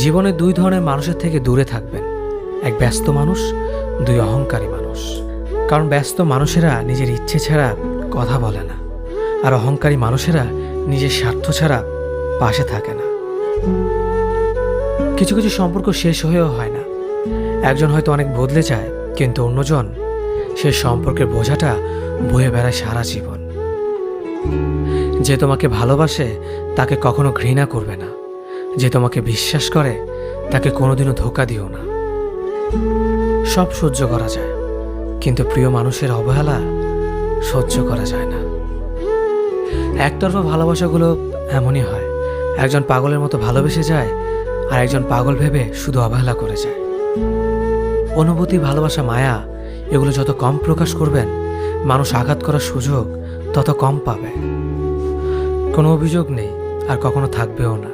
জীবনে দুই ধরনের মানুষের থেকে দূরে থাকবেন, এক ব্যস্ত মানুষ, দুই অহংকারী মানুষ। কারণ ব্যস্ত মানুষেরা নিজের ইচ্ছে ছাড়া কথা বলে না, আর অহংকারী মানুষেরা নিজের স্বার্থ ছাড়া পাশে থাকে না। কিছু কিছু সম্পর্ক শেষ হয়েও হয় না। একজন হয়তো অনেক বদলে যায়, কিন্তু অন্যজন সেই সম্পর্কের বোঝাটা বয়ে বেড়ায় সারা জীবন। যে তোমাকে ভালোবাসে তাকে কখনো ঘৃণা করবে না, যে তোমাকে বিশ্বাস করে তাকে কোনোদিনও ধোঁকা দিও না। সব সহ্য করা যায়, কিন্তু প্রিয় মানুষের অবহেলা সহ্য করা যায় না। একতরফা ভালোবাসাগুলো এমনই হয়, একজন পাগলের মতো ভালোবেসে যায়, আর একজন পাগল ভেবে শুধু অবহেলা করে যায়। অনুভূতি, ভালোবাসা, মায়া এগুলো যত কম প্রকাশ করবেন, মানুষ আঘাত করার সুযোগ তত কম পাবে। কোনো অভিযোগ নেই, আর কখনো থাকবেও না।